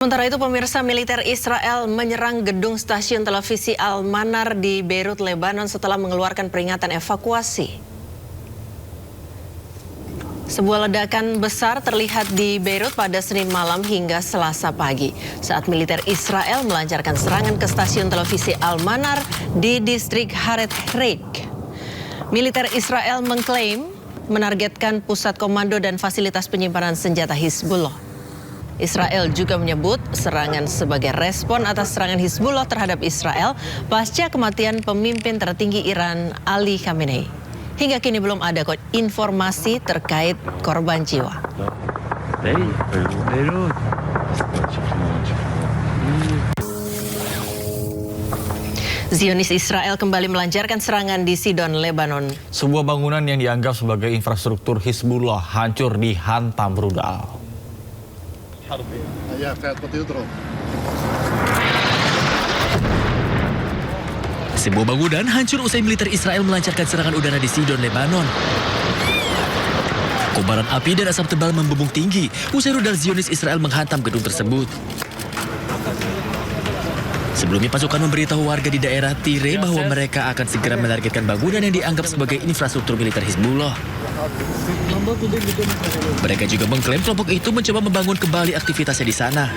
Sementara itu, pemirsa, militer Israel menyerang gedung stasiun televisi Al-Manar di Beirut, Lebanon setelah mengeluarkan peringatan evakuasi. Sebuah ledakan besar terlihat di Beirut pada Senin malam hingga Selasa pagi saat militer Israel melancarkan serangan ke stasiun televisi Al-Manar di distrik Haret Reik. Militer Israel mengklaim menargetkan pusat komando dan fasilitas penyimpanan senjata Hizbullah. Israel juga menyebut serangan sebagai respon atas serangan Hizbullah terhadap Israel pasca kematian pemimpin tertinggi Iran Ali Khamenei. Hingga kini belum ada informasi terkait korban jiwa. Zionis Israel kembali melancarkan serangan di Sidon, Lebanon. Sebuah bangunan yang dianggap sebagai infrastruktur Hizbullah hancur dihantam rudal. Sebuah bangunan hancur usai militer Israel melancarkan serangan udara di Sidon, Lebanon. Kobaran api dan asap tebal membumbung tinggi usai rudal Zionis Israel menghantam gedung tersebut. Sebelumnya pasukan memberitahu warga di daerah Tire bahwa mereka akan segera menargetkan bangunan yang dianggap sebagai infrastruktur militer Hizbullah. Mereka juga mengklaim kelompok itu mencoba membangun kembali aktivitasnya di sana.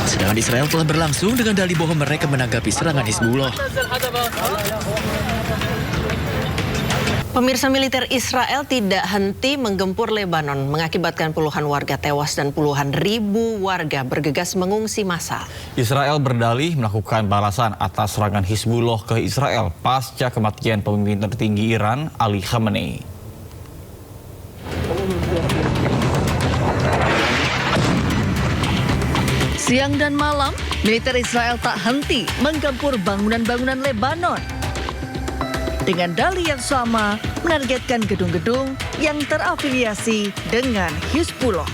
Serangan Israel telah berlangsung dengan dalih bahwa mereka menanggapi serangan Hizbullah. Pemirsa, militer Israel tidak henti menggempur Lebanon, mengakibatkan puluhan warga tewas dan puluhan ribu warga bergegas mengungsi massal. Israel berdalih melakukan balasan atas serangan Hizbullah ke Israel pasca kematian pemimpin tertinggi Iran Ali Khamenei. Siang dan malam, militer Israel tak henti menggempur bangunan-bangunan Lebanon. Dengan dalih yang sama, menargetkan gedung-gedung yang terafiliasi dengan Hizbullah.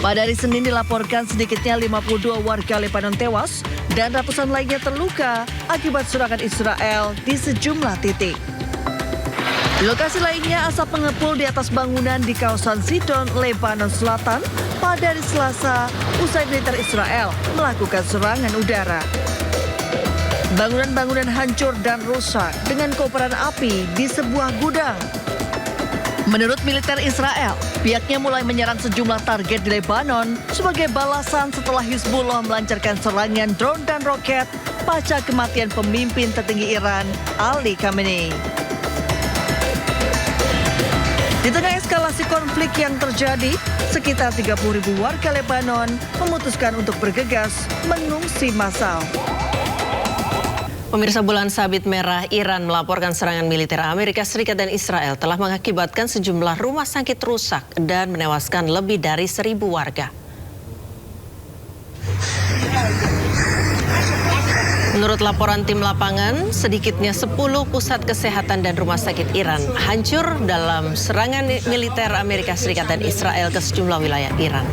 Pada hari Senin dilaporkan sedikitnya 52 warga Lebanon tewas dan ratusan lainnya terluka akibat serangan Israel di sejumlah titik. Di lokasi lainnya, asap mengepul di atas bangunan di kawasan Sidon, Lebanon Selatan pada hari Selasa usai militer Israel melakukan serangan udara. Bangunan-bangunan hancur dan rusak dengan kobaran api di sebuah gudang. Menurut militer Israel, pihaknya mulai menyerang sejumlah target di Lebanon sebagai balasan setelah Hizbullah melancarkan serangan drone dan roket pasca kematian pemimpin tertinggi Iran Ali Khamenei. Di tengah eskalasi konflik yang terjadi, sekitar 30.000 warga Lebanon memutuskan untuk bergegas mengungsi massal. Pemirsa, bulan sabit merah Iran melaporkan serangan militer Amerika Serikat dan Israel telah mengakibatkan sejumlah rumah sakit rusak dan menewaskan lebih dari 1.000 warga. Menurut laporan tim lapangan, sedikitnya 10 pusat kesehatan dan rumah sakit Iran hancur dalam serangan militer Amerika Serikat dan Israel ke sejumlah wilayah Iran.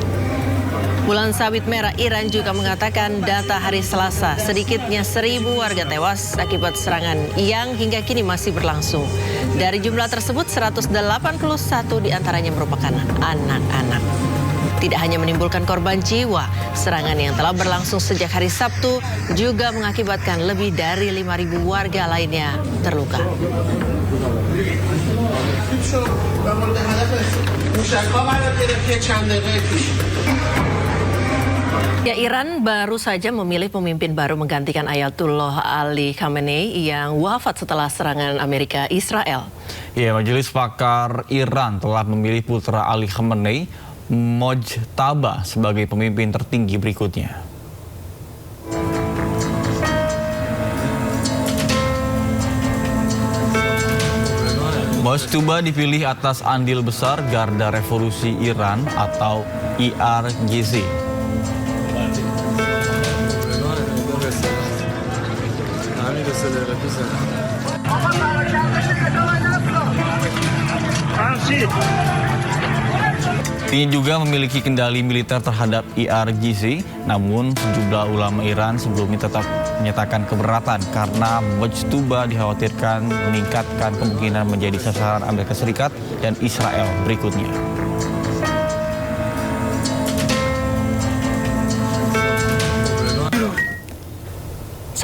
Bulan sabit merah Iran juga mengatakan data hari Selasa sedikitnya 1.000 warga tewas akibat serangan yang hingga kini masih berlangsung. Dari jumlah tersebut 181 diantaranya merupakan anak-anak. Tidak hanya menimbulkan korban jiwa, serangan yang telah berlangsung sejak hari Sabtu juga mengakibatkan lebih dari 5.000 warga lainnya terluka. Ya, Iran baru saja memilih pemimpin baru menggantikan Ayatollah Ali Khamenei yang wafat setelah serangan Amerika Israel. Ya, Majelis Pakar Iran telah memilih putra Ali Khamenei, Mojtaba, sebagai pemimpin tertinggi berikutnya. Mojtaba dipilih atas andil besar Garda Revolusi Iran atau IRGC. Ini juga memiliki kendali militer terhadap IRGC, namun sejumlah ulama Iran sebelumnya tetap menyatakan keberatan karena Mojtaba dikhawatirkan meningkatkan kemungkinan menjadi sasaran Amerika Serikat dan Israel berikutnya.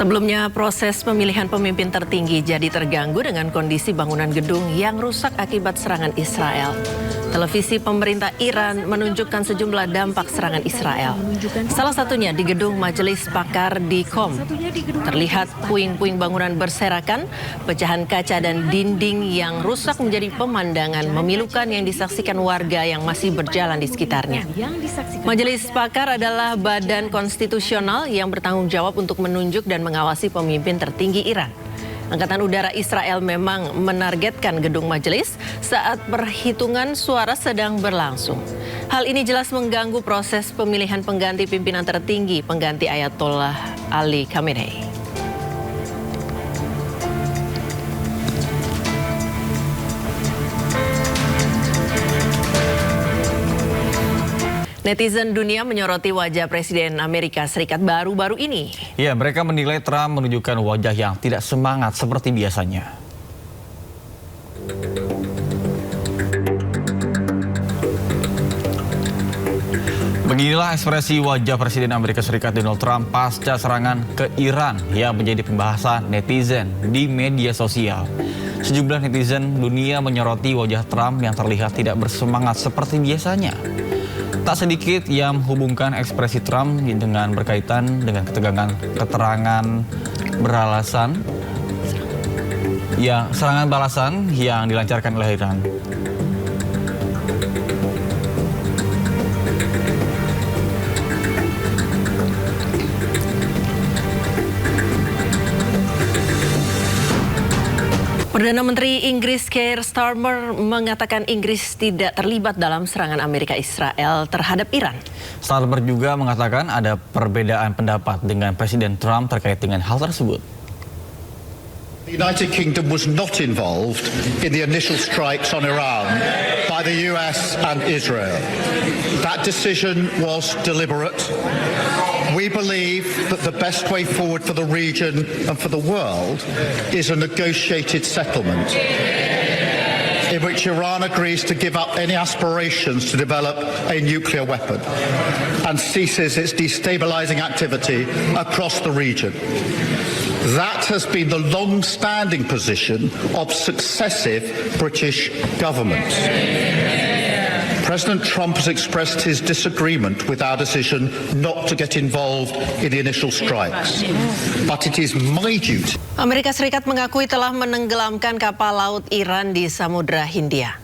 Sebelumnya, proses pemilihan pemimpin tertinggi jadi terganggu dengan kondisi bangunan gedung yang rusak akibat serangan Israel. Televisi pemerintah Iran menunjukkan sejumlah dampak serangan Israel. Salah satunya di gedung Majelis Pakar di Qom. Terlihat puing-puing bangunan berserakan, pecahan kaca dan dinding yang rusak menjadi pemandangan memilukan yang disaksikan warga yang masih berjalan di sekitarnya. Majelis Pakar adalah badan konstitusional yang bertanggung jawab untuk menunjuk dan mengawasi pemimpin tertinggi Iran. Angkatan Udara Israel memang menargetkan gedung majelis saat perhitungan suara sedang berlangsung. Hal ini jelas mengganggu proses pemilihan pengganti pimpinan tertinggi pengganti Ayatollah Ali Khamenei. Netizen dunia menyoroti wajah Presiden Amerika Serikat baru-baru ini. Ya, mereka menilai Trump menunjukkan wajah yang tidak semangat seperti biasanya. Beginilah ekspresi wajah Presiden Amerika Serikat Donald Trump pasca serangan ke Iran yang menjadi pembahasan netizen di media sosial. Sejumlah netizen dunia menyoroti wajah Trump yang terlihat tidak bersemangat seperti biasanya. Tak sedikit yang menghubungkan ekspresi Trump dengan berkaitan dengan keterangan beralasan serangan balasan yang dilancarkan oleh Iran. Perdana Menteri Inggris Keir Starmer mengatakan Inggris tidak terlibat dalam serangan Amerika Israel terhadap Iran. Starmer juga mengatakan ada perbedaan pendapat dengan Presiden Trump terkait dengan hal tersebut. The United Kingdom was not involved in the initial strikes on Iran by the US and Israel. That decision was deliberate. We believe that the best way forward for the region and for the world is a negotiated settlement in which Iran agrees to give up any aspirations to develop a nuclear weapon and ceases its destabilizing activity across the region. That has been the long-standing position of successive British governments. President Trump has expressed his disagreement with our decision not to get involved in the initial strikes. But it is my duty. Amerika Serikat mengakui telah menenggelamkan kapal laut Iran di Samudra Hindia.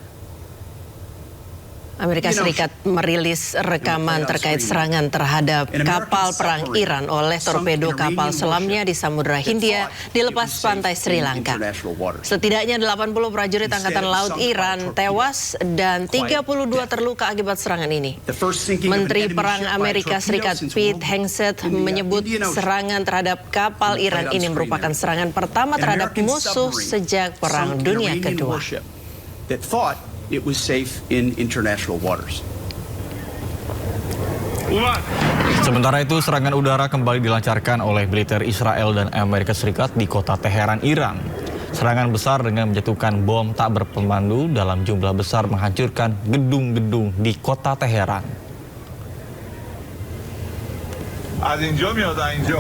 Amerika Serikat merilis rekaman terkait serangan terhadap kapal perang Iran oleh torpedo kapal selamnya di Samudra Hindia di lepas pantai Sri Lanka. Setidaknya 80 prajurit Angkatan Laut Iran tewas dan 32 terluka akibat serangan ini. Menteri Perang Amerika Serikat Pete Hegseth menyebut serangan terhadap kapal Iran ini merupakan serangan pertama terhadap musuh sejak Perang Dunia Kedua. It was safe in international waters. Sementara itu, serangan udara kembali dilancarkan oleh militer Israel dan Amerika Serikat di kota Teheran, Iran. Serangan besar dengan menjatuhkan bom tak berpemandu dalam jumlah besar menghancurkan gedung-gedung di kota Teheran. از اینجا میاد اینجا